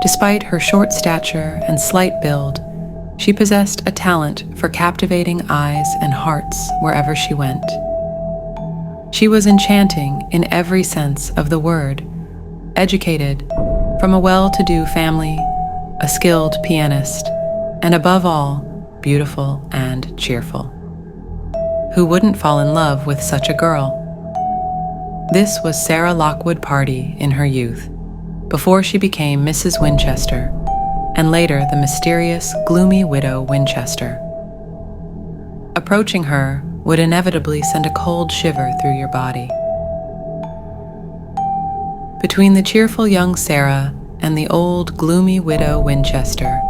Despite her short stature and slight build, she possessed a talent for captivating eyes and hearts wherever she went. She was enchanting in every sense of the word, educated, from a well-to-do family, a skilled pianist, and above all, beautiful and cheerful. Who wouldn't fall in love with such a girl? This was Sarah Lockwood Pardee in her youth, before she became Mrs. Winchester, and later the mysterious, gloomy widow Winchester. Approaching her would inevitably send a cold shiver through your body. Between the cheerful young Sarah and the old, gloomy widow Winchester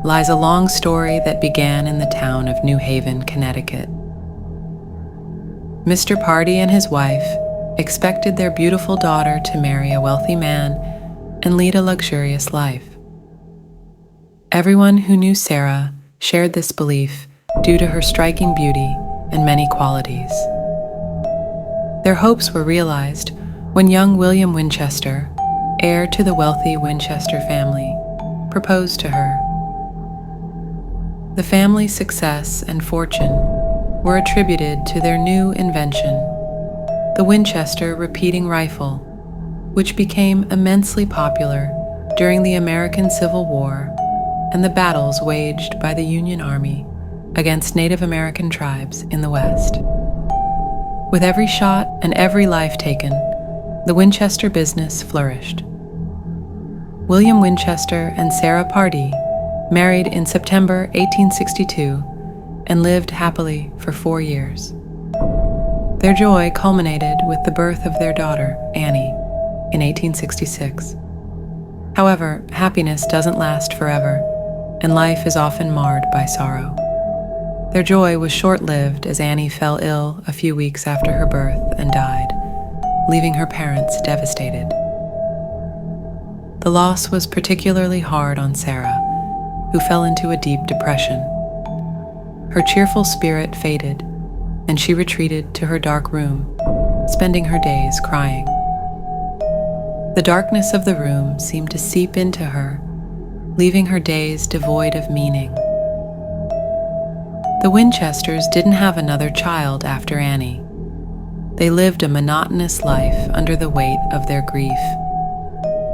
lies a long story that began in the town of New Haven, Connecticut. Mr. Pardee and his wife expected their beautiful daughter to marry a wealthy man and lead a luxurious life. Everyone who knew Sarah shared this belief due to her striking beauty and many qualities. Their hopes were realized when young William Winchester, heir to the wealthy Winchester family, proposed to her. The family's success and fortune were attributed to their new invention, the Winchester repeating rifle, which became immensely popular during the American Civil War and the battles waged by the Union Army against Native American tribes in the West. With every shot and every life taken, the Winchester business flourished. William Winchester and Sarah Pardee married in September 1862 and lived happily for 4 years. Their joy culminated with the birth of their daughter, Annie, in 1866. However, happiness doesn't last forever, and life is often marred by sorrow. Their joy was short-lived as Annie fell ill a few weeks after her birth and died, leaving her parents devastated. The loss was particularly hard on Sarah, who fell into a deep depression. Her cheerful spirit faded, and she retreated to her dark room, spending her days crying. The darkness of the room seemed to seep into her, leaving her days devoid of meaning. The Winchesters didn't have another child after Annie. They lived a monotonous life under the weight of their grief.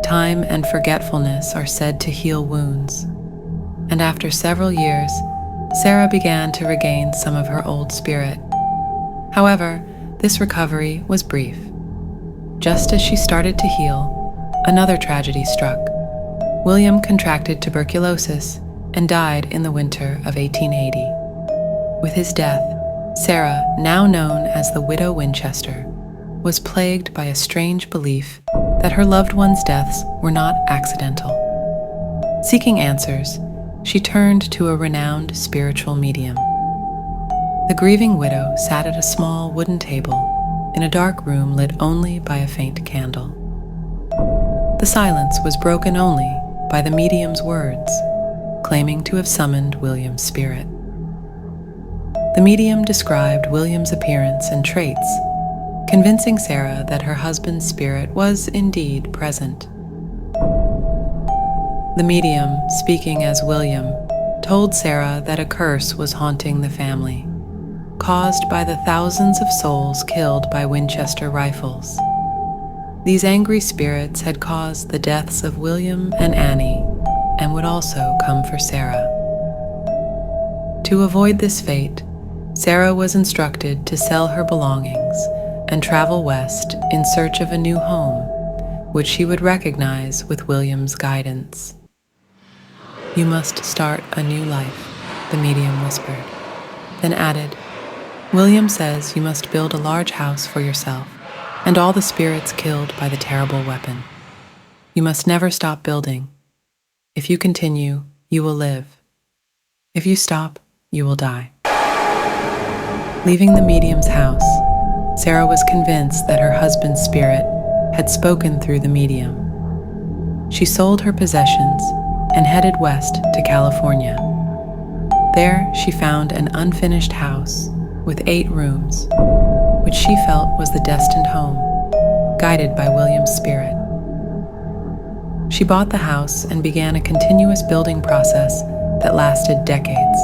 Time and forgetfulness are said to heal wounds, and after several years, Sarah began to regain some of her old spirit. However, this recovery was brief. Just as she started to heal, another tragedy struck. William contracted tuberculosis and died in the winter of 1880. With his death, Sarah, now known as the Widow Winchester, was plagued by a strange belief that her loved ones' deaths were not accidental. Seeking answers, she turned to a renowned spiritual medium. The grieving widow sat at a small wooden table in a dark room lit only by a faint candle. The silence was broken only by the medium's words, claiming to have summoned William's spirit. The medium described William's appearance and traits, convincing Sarah that her husband's spirit was indeed present. The medium, speaking as William, told Sarah that a curse was haunting the family, caused by the thousands of souls killed by Winchester rifles. These angry spirits had caused the deaths of William and Annie, and would also come for Sarah. To avoid this fate, Sarah was instructed to sell her belongings and travel west in search of a new home, which she would recognize with William's guidance. "You must start a new life," the medium whispered, then added, "William says you must build a large house for yourself and all the spirits killed by the terrible weapon. You must never stop building. If you continue, you will live. If you stop, you will die." Leaving the medium's house, Sarah was convinced that her husband's spirit had spoken through the medium. She sold her possessions and headed west to California. There, she found an unfinished house with 8 rooms, which she felt was the destined home, guided by William's spirit. She bought the house and began a continuous building process that lasted decades.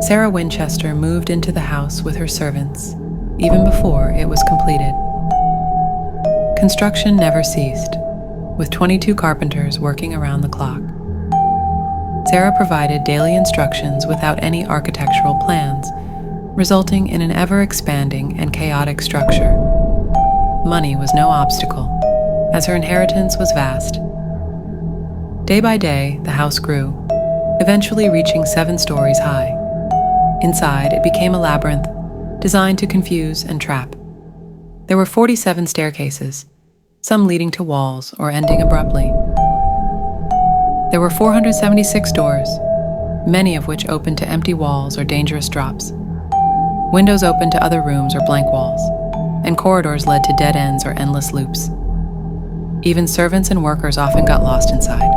Sarah Winchester moved into the house with her servants, even before it was completed. Construction never ceased, with 22 carpenters working around the clock. Sarah provided daily instructions without any architectural plans, resulting in an ever-expanding and chaotic structure. Money was no obstacle, as her inheritance was vast. Day by day, the house grew, eventually reaching 7 stories high. Inside, it became a labyrinth, designed to confuse and trap. There were 47 staircases, some leading to walls or ending abruptly. There were 476 doors, many of which opened to empty walls or dangerous drops. Windows opened to other rooms or blank walls, and corridors led to dead ends or endless loops. Even servants and workers often got lost inside.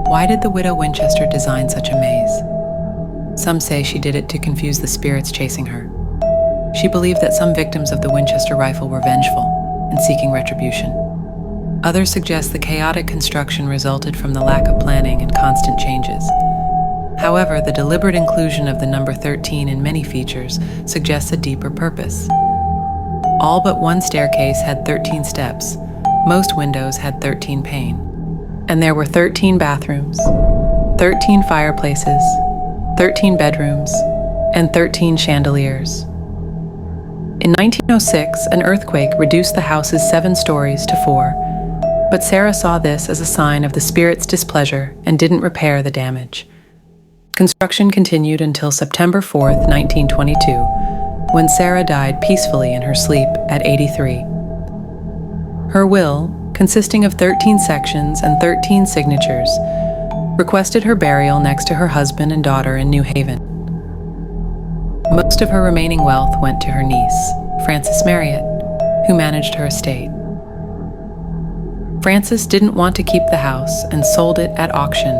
Why did the widow Winchester design such a maze? Some say she did it to confuse the spirits chasing her. She believed that some victims of the Winchester rifle were vengeful and seeking retribution. Others suggest the chaotic construction resulted from the lack of planning and constant changes. However, the deliberate inclusion of the number 13 in many features suggests a deeper purpose. All but one staircase had 13 steps, most windows had 13 pane, and there were 13 bathrooms, 13 fireplaces, 13 bedrooms, and 13 chandeliers. In 1906, an earthquake reduced the house's 7 stories to 4, but Sarah saw this as a sign of the spirit's displeasure and didn't repair the damage. Construction continued until September 4th, 1922, when Sarah died peacefully in her sleep at 83. Her will, consisting of 13 sections and 13 signatures, requested her burial next to her husband and daughter in New Haven. Most of her remaining wealth went to her niece, Frances Marriott, who managed her estate. Frances didn't want to keep the house and sold it at auction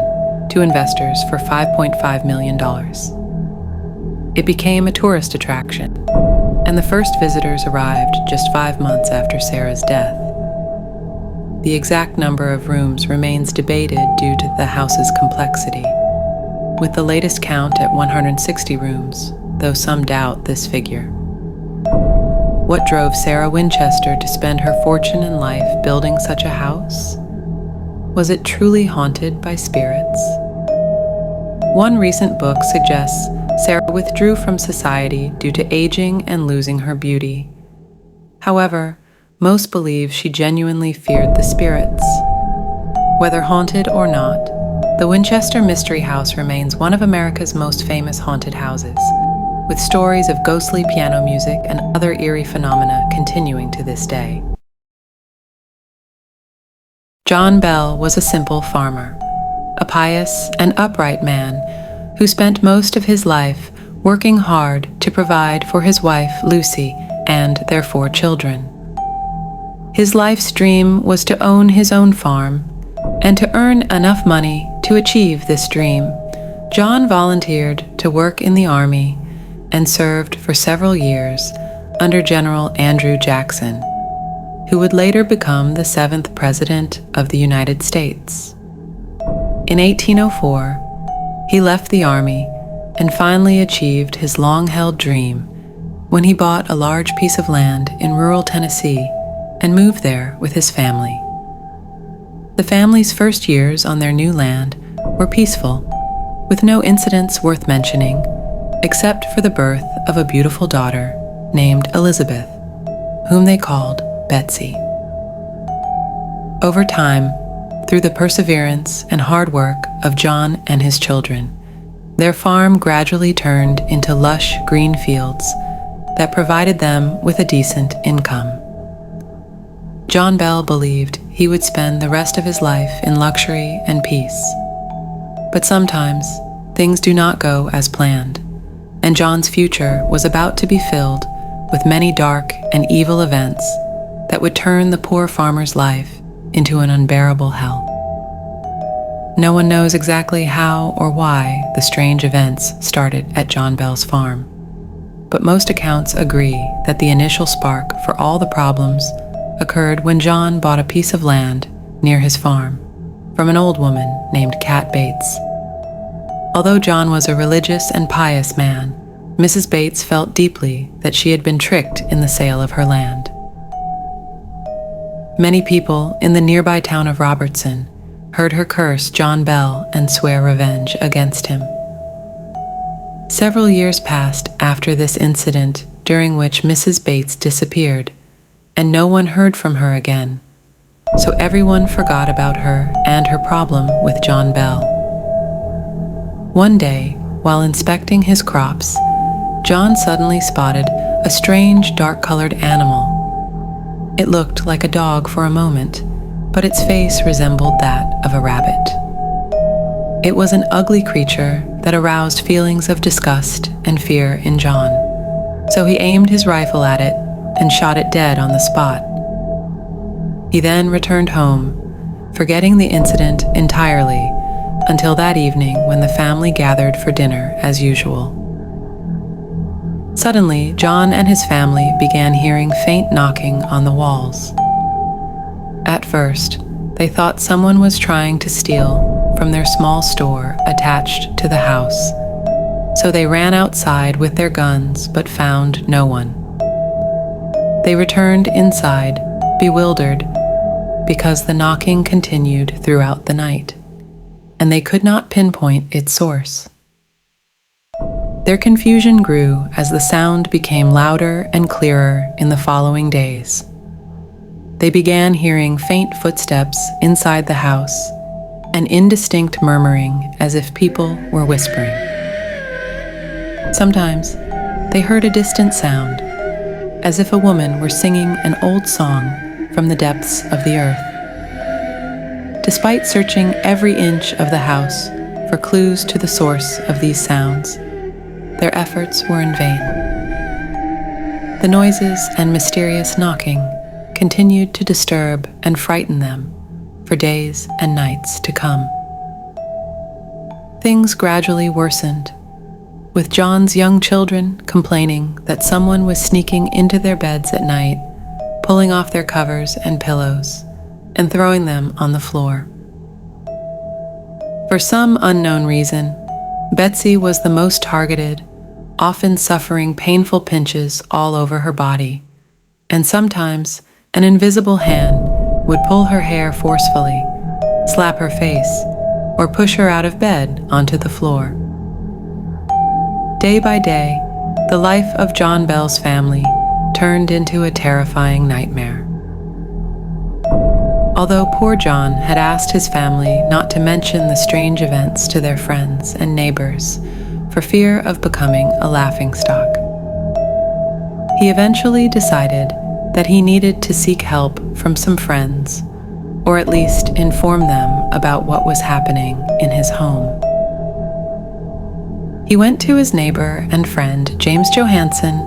to investors for $5.5 million. It became a tourist attraction, and the first visitors arrived just 5 months after Sarah's death. The exact number of rooms remains debated due to the house's complexity, with the latest count at 160 rooms, though some doubt this figure. What drove Sarah Winchester to spend her fortune and life building such a house? Was it truly haunted by spirits? One recent book suggests Sarah withdrew from society due to aging and losing her beauty. However, most believe she genuinely feared the spirits. Whether haunted or not, the Winchester Mystery House remains one of America's most famous haunted houses, with stories of ghostly piano music and other eerie phenomena continuing to this day. John Bell was a simple farmer, a pious and upright man who spent most of his life working hard to provide for his wife, Lucy, and their 4 children. His life's dream was to own his own farm, and to earn enough money to achieve this dream, John volunteered to work in the Army and served for several years under General Andrew Jackson, who would later become the 7th President of the United States. In 1804, he left the Army and finally achieved his long-held dream when he bought a large piece of land in rural Tennessee and moved there with his family. The family's first years on their new land were peaceful, with no incidents worth mentioning, except for the birth of a beautiful daughter named Elizabeth, whom they called Betsy. Over time, through the perseverance and hard work of John and his children, their farm gradually turned into lush green fields that provided them with a decent income. John Bell believed he would spend the rest of his life in luxury and peace. But sometimes, things do not go as planned, and John's future was about to be filled with many dark and evil events that would turn the poor farmer's life into an unbearable hell. No one knows exactly how or why the strange events started at John Bell's farm, but most accounts agree that the initial spark for all the problems occurred when John bought a piece of land near his farm from an old woman named Cat Bates. Although John was a religious and pious man, Mrs. Bates felt deeply that she had been tricked in the sale of her land. Many people in the nearby town of Robertson heard her curse John Bell and swear revenge against him. Several years passed after this incident, during which Mrs. Bates disappeared, and no one heard from her again, so everyone forgot about her and her problem with John Bell. One day, while inspecting his crops, John suddenly spotted a strange dark-colored animal. It looked like a dog for a moment, but its face resembled that of a rabbit. It was an ugly creature that aroused feelings of disgust and fear in John, so he aimed his rifle at it and shot it dead on the spot. He then returned home, forgetting the incident entirely until that evening when the family gathered for dinner as usual. Suddenly, John and his family began hearing faint knocking on the walls. At first, they thought someone was trying to steal from their small store attached to the house, so they ran outside with their guns but found no one. They returned inside, bewildered, because the knocking continued throughout the night, and they could not pinpoint its source. Their confusion grew as the sound became louder and clearer in the following days. They began hearing faint footsteps inside the house, and indistinct murmuring as if people were whispering. Sometimes they heard a distant sound, as if a woman were singing an old song from the depths of the earth. Despite searching every inch of the house for clues to the source of these sounds, their efforts were in vain. The noises and mysterious knocking continued to disturb and frighten them for days and nights to come. Things gradually worsened, with John's young children complaining that someone was sneaking into their beds at night, pulling off their covers and pillows, and throwing them on the floor. For some unknown reason, Betsy was the most targeted, often suffering painful pinches all over her body, and sometimes an invisible hand would pull her hair forcefully, slap her face, or push her out of bed onto the floor. Day by day, the life of John Bell's family turned into a terrifying nightmare. Although poor John had asked his family not to mention the strange events to their friends and neighbors for fear of becoming a laughingstock, he eventually decided that he needed to seek help from some friends, or at least inform them about what was happening in his home. He went to his neighbor and friend James Johansson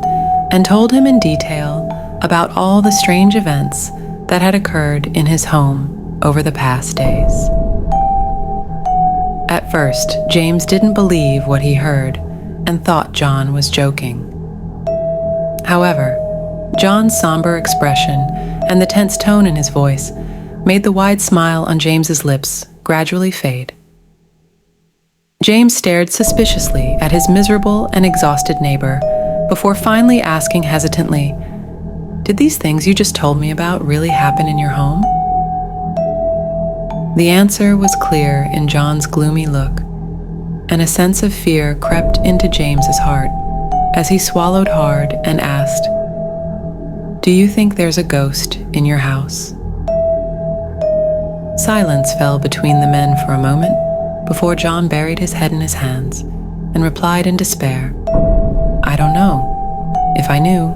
and told him in detail about all the strange events that had occurred in his home over the past days. At first, James didn't believe what he heard and thought John was joking. However, John's somber expression and the tense tone in his voice made the wide smile on James's lips gradually fade. James stared suspiciously at his miserable and exhausted neighbor before finally asking hesitantly, "Did these things you just told me about really happen in your home?" The answer was clear in John's gloomy look, and a sense of fear crept into James's heart as he swallowed hard and asked, "Do you think there's a ghost in your house?" Silence fell between the men for a moment before John buried his head in his hands and replied in despair, "I don't know. If I knew,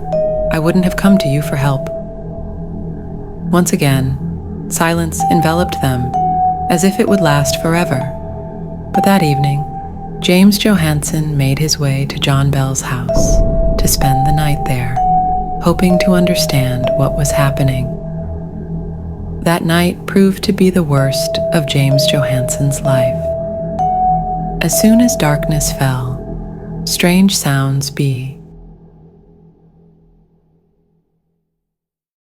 I wouldn't have come to you for help." Once again, silence enveloped them as if it would last forever. But that evening, James Johansson made his way to John Bell's house to spend the night there, hoping to understand what was happening. That night proved to be the worst of James Johansson's life. As soon as darkness fell, strange sounds